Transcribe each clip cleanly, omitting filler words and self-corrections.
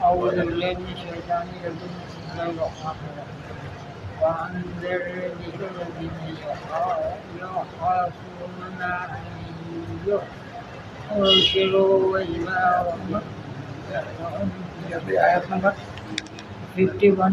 أعوذ بالله من الشيطان الرجيم بسم الله الرحمن الرحيم وأنذر به الذين يخافون أن يحشروا وجههم آية نمبر 51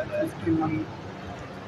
51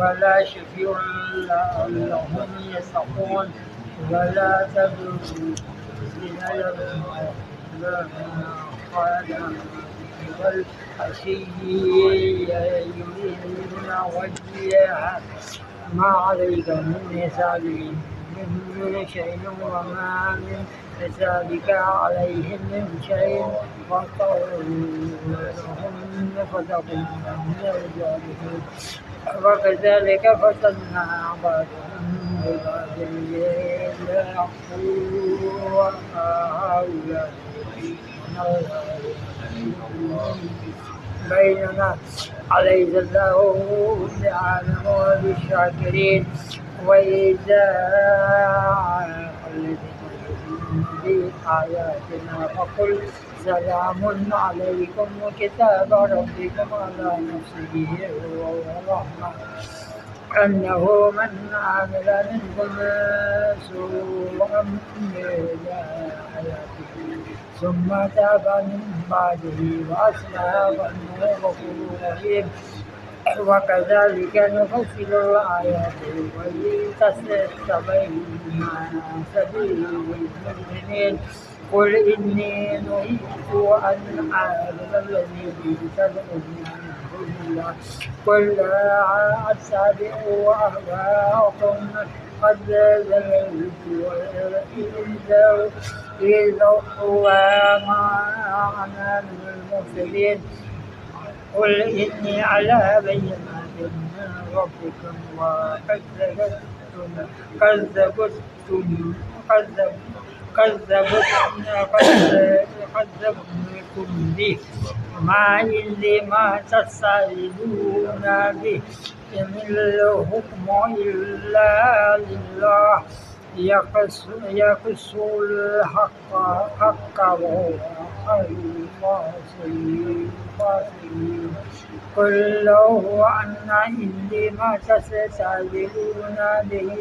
ولا شفيع لهم يسقون ولا تدعوا والعشي يريدون وجهها ما عليك من حسابهم من شيء وما من حسابك عليهم من شيء وطولهم فتكون من الجاهلين وكذلك فتنا بعضهم ببعض ليقولوا هؤلاء بيننا أليس الله بعالم بالشاكرين وإذا بآياتنا فقل سلام عليكم وكتاب ربكم على نفسه الرحمة أنه من عمل منكم سوءا بجهالة ثم تاب من بعده وأصلح فإنه غفور رحيم وكذلك نفصل الآيات ولتستبين سبيل المؤمنين قل إني نهيت أن أعبد الذي تدعون من دون الله قل لا أتبع أهواءكم قد ضللت إذا هو ما أنا من المفسدين قل إني على بينات من ربكم كذبتم به ما عندي ما تستعجلون به إن الحكم إلا لله يقص الحق وهو خير الفاصلين قل لو أن عندي ما تستعجلون به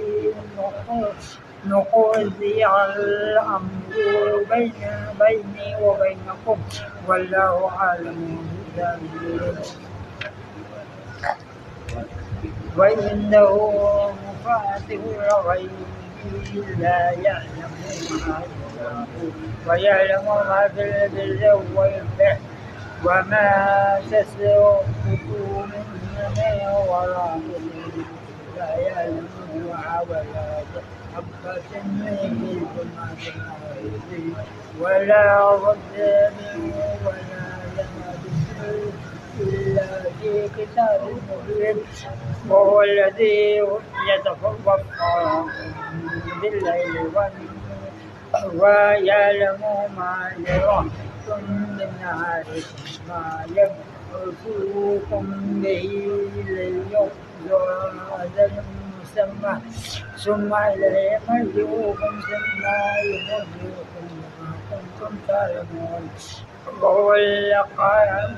نقضي الأمر بيني وبينكم والله أعلم بالظالمين وعنده مفاتيح الغيب لا يعلمها ويعلم ما في البر والبحر وما تسقط من ورقة لا يعلمها ولا حبة في ظلمات الأرض ولا رطب ولا يابس إلا في كتاب مبين وهو الذي يتوفاكم بالليل ويعلم ما جرحتم بالنهار ما يبعثكم به ليقضى أجل مسمى ثم إليه مرجعكم ثم ينبئكم بما كنتم تعلمون وهو القاهر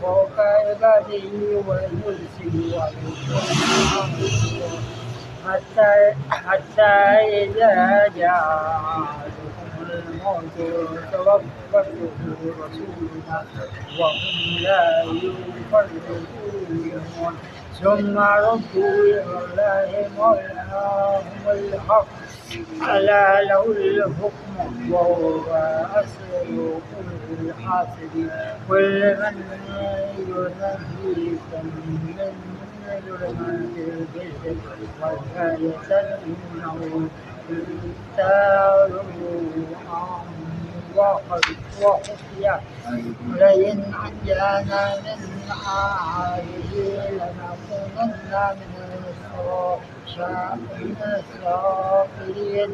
فوق عباده ويرسل عليكم حتى إذا جاء الموت توفته رسولنا وهم لا يفرطون ثم ردوا إلى الله مولاهم الحق ألا له الحكم وهو أسرع الحاسبين قل من ينجيكم من ظلمات البر والحياة إنه وخفية لئن أنجانا من هذه لنكونن من الصابرين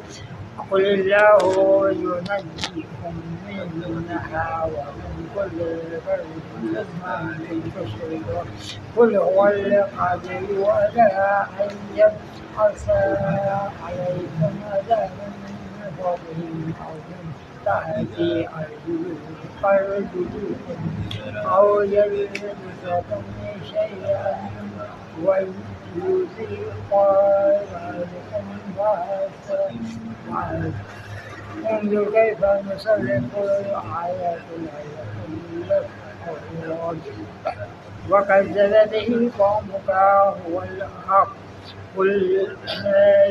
قل الله ينجيكم منها ومن كل بر اسمع بالبشر قل هو القادر ولا أن يبعث عليكم عذابا من فوقهم أو من تحت أرجلكم أو يلبسكم شيئا ويذيق بعضكم بعضا انظر كيف نصرف الآيات لعلكم وكذب به قومك هو الحق قل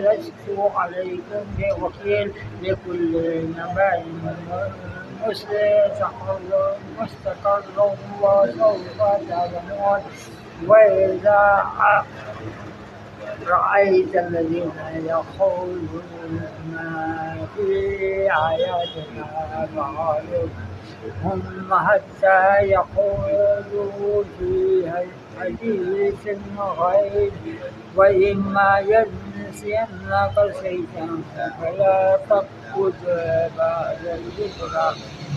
لست عليكم بوكيل لكل نبأ مستقر وسوف تعلمون وإذا رأيت الذين يخوضون في آياتنا فأعرض هم حتى يخوضوا في حديث غيره وإما ينسينك الشيطان فلا تقعد بعد الذكرى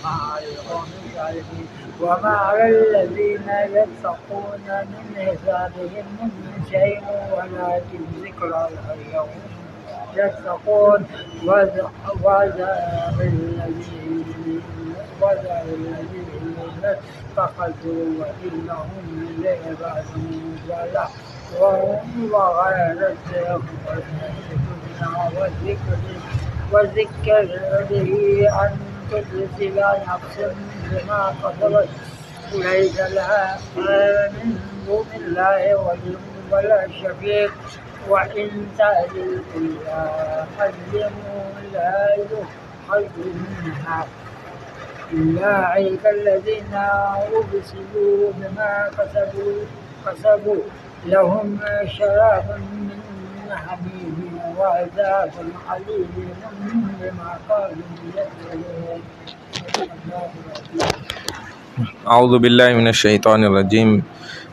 مع القوم الظالمين وما على الذين يتقون من حسابهم من شيء ولكن ذكرى لهم يتقون وذر الذين اتخذوا وإنهم لعباد وغيرت والذكر به أن تدرس لا نفس بما كسبت ليس لها من دون الله ولي ولا شفيع وإن تعدل إلا حزموا لا يؤخذ منها أولئك الذين أبسلوا بما كسبوا لهم شراب من حميم وعذاب عليم بما كانوا يكفرون. اعوذ باللہ من الشیطان الرجیم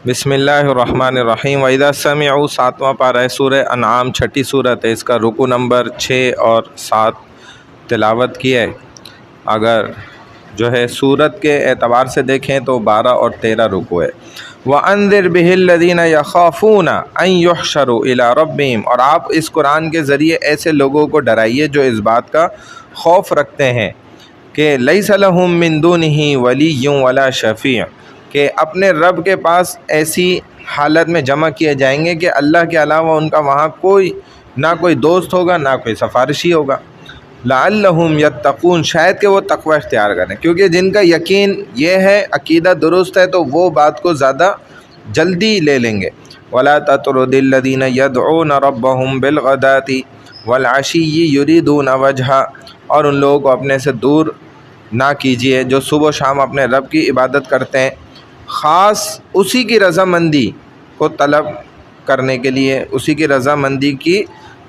بسم اللہ الرحمن الرحیم وَإِذَا سَمِعُوا 7واں پارہ سورہ انعام 6ٹھی صورت ہے، اس کا رکوع نمبر 6 اور 7 تلاوت کی ہے۔ اگر جو ہے صورت کے اعتبار سے دیکھیں تو 12 اور 13 رکوع ہے۔ وَأَنذِرْ بِهِ الَّذِينَ يَخَافُونَ أَن يُحْشَرُوا إِلَىٰ رَبِّهِمْ، اور آپ اس قرآن کے ذریعے ایسے لوگوں کو ڈرائیے جو اس بات کا خوف رکھتے ہیں کہ لیس لہم من دونہ ولی ولا شفیع، کہ اپنے رب کے پاس ایسی حالت میں جمع کیے جائیں گے کہ اللہ کے علاوہ ان کا وہاں نہ کوئی دوست ہوگا نہ کوئی سفارشی ہوگا۔ لعلہم یتقون، شاید کہ وہ تقوی اختیار کریں، کیونکہ جن کا یقین یہ ہے، عقیدہ درست ہے، تو وہ بات کو زیادہ جلدی لے لیں گے۔ ولا تطرد الذین یدعون ربهم بالغداة والعشی یریدون وجہہ، اور ان لوگوں کو اپنے سے دور نہ کیجیے جو صبح و شام اپنے رب کی عبادت کرتے ہیں، خاص اسی کی رضامندی کو طلب کرنے کے لیے، اسی کی رضامندی کی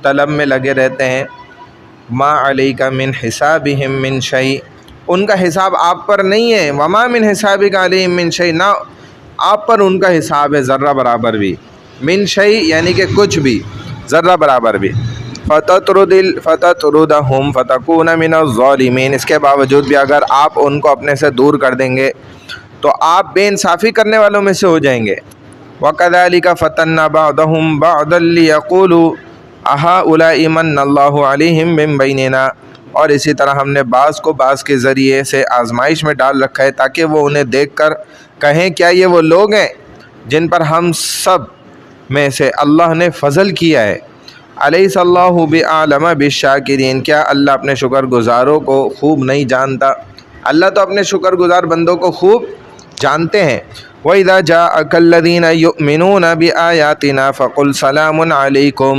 طلب میں لگے رہتے ہیں۔ ما علیک من حسابہم من شیء، ان کا حساب آپ پر نہیں ہے۔ وما من حسابک علیہم من شیء، نہ آپ پر ان کا حساب ہے ذرہ برابر بھی۔ من شیء یعنی کہ کچھ بھی، ذرہ برابر بھی۔ فتطردہم فتکون من الظالمین، اس کے باوجود بھی اگر آپ ان کو اپنے سے دور کر دیں گے تو آپ بے انصافی کرنے والوں میں سے ہو جائیں گے۔ وَكَذَلِكَ فَتَنَّا بَعْضَهُمْ بَعْضًا لِيَقُولُوا أَهَٰؤُلَاءِ مَنَّ اللَّهُ عَلَيْهِمْ مِن بَيْنِنَا، اور اسی طرح ہم نے بعض کو بعض کے ذریعے سے آزمائش میں ڈال رکھا ہے تاکہ وہ انہیں دیکھ کر کہیں کیا یہ وہ لوگ ہیں جن پر ہم سب میں سے اللہ نے فضل کیا ہے۔ الیس اللہ بعلم بالشاکرین، کیا اللہ اپنے شکر گزاروں کو خوب نہیں جانتا؟ اللہ تو اپنے شکر گزار بندوں کو خوب جانتے ہیں۔ وَإِذَا جَاءَكَ الَّذِينَ يُؤْمِنُونَ بِآيَاتِنَا فَقُلْ سَلَامٌ عَلَيْكُمْ،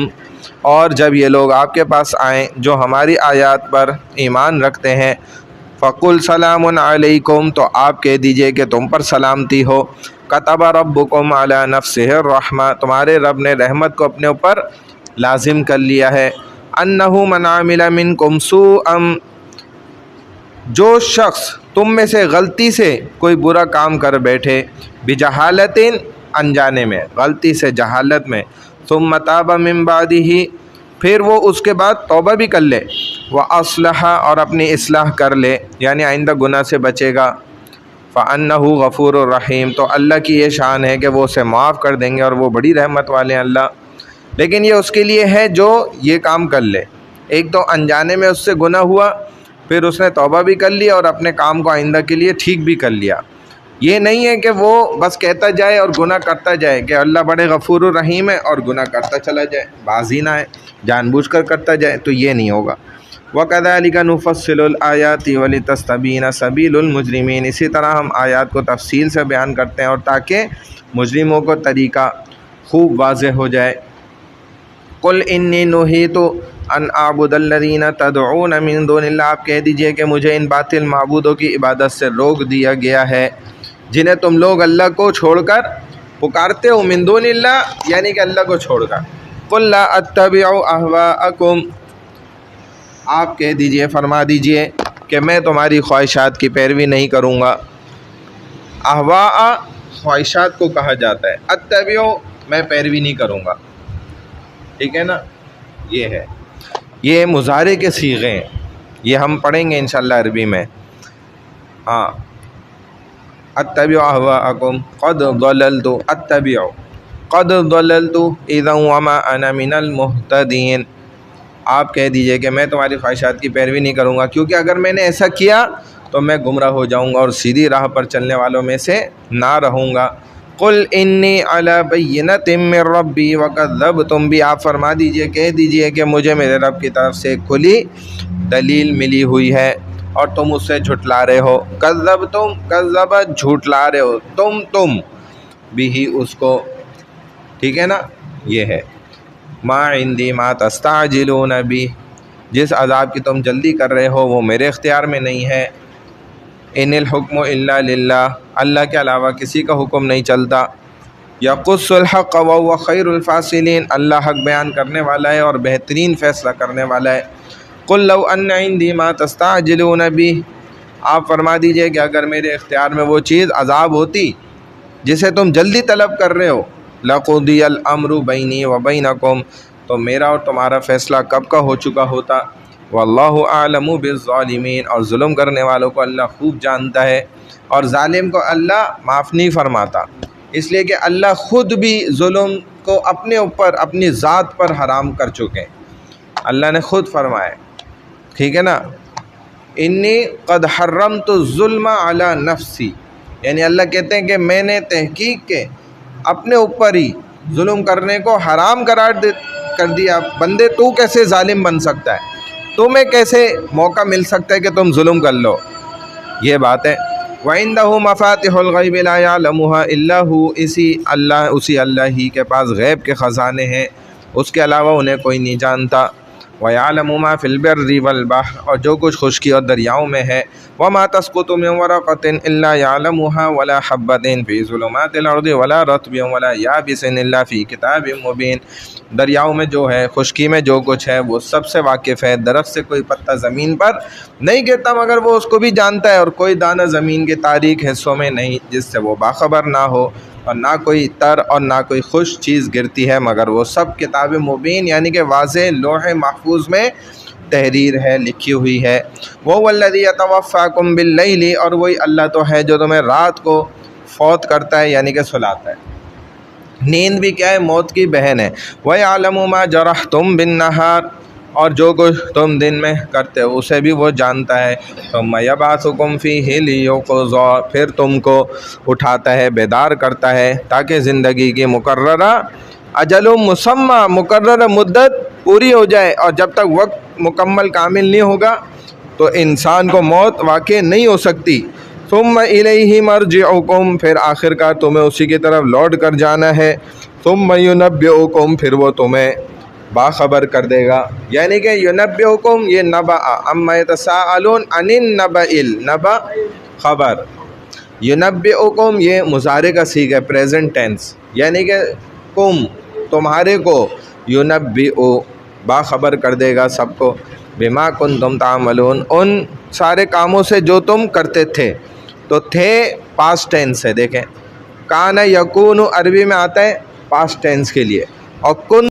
اور جب یہ لوگ آپ کے پاس آئیں جو ہماری آیات پر ایمان رکھتے ہیں، فَقُلْ سَلَامٌ عَلَيْكُمْ، تو آپ کہہ دیجئے کہ تم پر سلامتی ہو۔ كَتَبَ رَبُّكُمْ عَلَى نَفْسِهِ الرَّحْمَةَ، تمہارے رب نے رحمت کو اپنے اوپر لازم کر لیا ہے۔ انہ من عمل منکم سوءا، جو شخص تم میں سے غلطی سے کوئی برا کام کر بیٹھے، بجہالت، انجانے میں، غلطی سے جہالت میں، ثم تاب من بعدہ، پھر وہ اس کے بعد توبہ بھی کر لے، وَأَصْلَحَ، اور اپنی اصلاح کر لے، یعنی آئندہ گناہ سے بچے گا، فَأَنَّهُ غَفُورٌ رَحِيمٌ، تو اللہ کی یہ شان ہے کہ وہ اسے معاف کر دیں گے اور وہ بڑی رحمت والے ہیں اللہ۔ لیکن یہ اس کے لیے ہے جو یہ کام کر لے۔ ایک تو انجانے میں اس سے گناہ ہوا، پھر اس نے توبہ بھی کر لی اور اپنے کام کو آئندہ کے لیے ٹھیک بھی کر لیا۔ یہ نہیں ہے کہ وہ بس کہتا جائے اور گناہ کرتا جائے کہ اللہ بڑے غفور الرحیم ہے اور گناہ کرتا چلا جائے، بازی نہ ہے، جان بوجھ کر کرتا جائے، تو یہ نہیں ہوگا۔ وَكَذَلِكَ نُفَصِّلُ الْآيَاتِ وَلِتَسْتَبِينَ سَبِيلُ الْمُجْرِمِينَ، اسی طرح ہم آیات کو تفصیل سے بیان کرتے ہیں اور تاکہ مجرموں کو طریقہ خوب واضح ہو جائے۔ قُلْ إِنِّي نُهِيتُ أَنْ أَعْبُدَ الَّذِينَ تَدْعُونَ مِن دُونِ اللَّهِ، آپ کہہ دیجئے کہ مجھے ان باطل معبودوں کی عبادت سے روک دیا گیا ہے جنہیں تم لوگ اللہ کو چھوڑ کر پکارتے ہو، من دون اللہ یعنی کہ اللہ کو چھوڑ کر۔ قُلْ لَا أَتَّبِعُ أَهْوَاءَكُمْ، آپ کہہ دیجئے، فرما دیجئے کہ میں تمہاری خواہشات کی پیروی نہیں کروں گا۔ احواء خواہشات کو کہا جاتا ہے، اتبع میں پیروی نہیں کروں گا، ٹھیک ہے نا، یہ ہے، یہ مضارع کے صیغے ہیں، یہ ہم پڑھیں گے انشاءاللہ عربی میں۔ ہاں، اتبع احواءکم قد ضللت، اتبع قد ضللت اذا وما انا من المہتدین، آپ کہہ دیجئے کہ میں تمہاری خواہشات کی پیروی نہیں کروں گا کیونکہ اگر میں نے ایسا کیا تو میں گمراہ ہو جاؤں گا اور سیدھی راہ پر چلنے والوں میں سے نہ رہوں گا۔ قل انی علی بینۃ من ربی وکذبتم بھی، آپ فرما دیجئے، کہہ دیجئے کہ مجھے میرے رب کی طرف سے کھلی دلیل ملی ہوئی ہے اور تم اس سے جھٹلا رہے ہو۔ کذبتم، کذب جھٹلا رہے ہو، تم بھی اس کو، ٹھیک ہے نا، یہ ہے۔ ما عندی ما تستعجلون بہ، جس عذاب کی تم جلدی کر رہے ہو وہ میرے اختیار میں نہیں ہے۔ ان الحکم الا للہ، اللہ کے علاوہ کسی کا حکم نہیں چلتا۔ یقص الحق وهو خیر الفاصلین، اللہ حق بیان کرنے والا ہے اور بہترین فیصلہ کرنے والا ہے۔ قل لو ان عندی ما تستعجلون بہ، آپ فرما دیجئے کہ اگر میرے اختیار میں وہ چیز عذاب ہوتی جسے تم جلدی طلب کر رہے ہو، لقضی الامر بینی وبینکم، تو میرا اور تمہارا فیصلہ کب کا ہو چکا ہوتا۔ واللہ اعلم بالظالمین، اور ظلم کرنے والوں کو اللہ خوب جانتا ہے، اور ظالم کو اللہ معاف نہیں فرماتا، اس لیے کہ اللہ خود بھی ظلم کو اپنے اوپر، اپنی ذات پر حرام کر چکے ہیں۔ اللہ نے خود فرمایا، ٹھیک ہے نا، انی قد حرمت الظلم علی نفسی، یعنی اللہ کہتے ہیں کہ میں نے تحقیق کے اپنے اوپر ہی ظلم کرنے کو حرام قرار کر دیا۔ بندے تو کیسے ظالم بن سکتا ہے، تمہیں کیسے موقع مل سکتا ہے کہ تم ظلم کر لو، یہ بات ہے۔ وَعِندَهُ مَفَاتِحُ الْغَيْبِ لَا يَعْلَمُهَا إِلَّا هُوَ، اسی اللہ ہی کے پاس غیب کے خزانے ہیں، اس کے علاوہ انہیں کوئی نہیں جانتا۔ وَيَعْلَمُ مَا فِي الْبَرِّ وَالْبَحْرِ، اور جو کچھ خشکی اور دریاؤں میں ہے۔ وَمَا تَسْقُطُ مِنْ وَرَقَةٍ إِلَّا يَعْلَمُهَا وَلَا حَبَّةٍ فِي ظُلُمَاتِ الْأَرْضِ وَلَا رَطْبٍ وَلَا يَابِسٍ إِلَّا فِي كِتَابٍ مُبِينٍ، دریاؤں میں جو ہے، خشکی میں جو کچھ ہے وہ سب سے واقف ہے، درخت سے کوئی پتا زمین پر نہیں گرتا مگر وہ اس کو بھی جانتا ہے، اور کوئی دانہ زمین کے تاریک حصوں میں نہیں جس سے وہ باخبر نہ ہو، اور نہ کوئی تر اور نہ کوئی خوش چیز گرتی ہے مگر وہ سب کتاب مبین یعنی کہ واضح لوح محفوظ میں تحریر ہے، لکھی ہوئی ہے۔ وَهُوَ الَّذِي يَتَوَفَّاكُم بِاللَّيْلِ، اور وہی اللہ تو ہے جو تمہیں رات کو فوت کرتا ہے یعنی کہ سلاتا ہے۔ نیند بھی کیا ہے؟ موت کی بہن ہے۔ وَيَعْلَمُ مَا جَرَحْتُم بِالنَّهَارِ، اور جو کچھ تم دن میں کرتے ہو اسے بھی وہ جانتا ہے۔ ثُمَّ يَبْعَثُكُمْ فِيهِ لِيُقْضَىٰ، پھر تم کو اٹھاتا ہے، بیدار کرتا ہے تاکہ زندگی کی مقررہ اجل مسمى، مقررہ مدت پوری ہو جائے، اور جب تک وقت مکمل کامل نہیں ہوگا تو انسان کو موت واقع نہیں ہو سکتی۔ ثم الیہ مرجعکم، پھر آخر کار تمہیں اسی کی طرف لوٹ کر جانا ہے۔ ثم ینبئکم، پھر وہ تمہیں باخبر کر دے گا، یعنی کہ ینبئکم یہ نبأ، اما یتساءلون عن النبأ، النبأ خبر، ینبئکم یہ مضارع کا صیغہ ہے، پریزنٹ ٹینس، یعنی کہ کم تمہارے کو، ینبئ باخبر کر دے گا سب کو، بما کنتم تعملون ان سارے کاموں سے جو تم کرتے تھے۔ تو تھے پاسٹ ٹینس ہے، دیکھیں کان یکون عربی میں آتا ہے پاسٹ ٹینس کے لیے، اور کن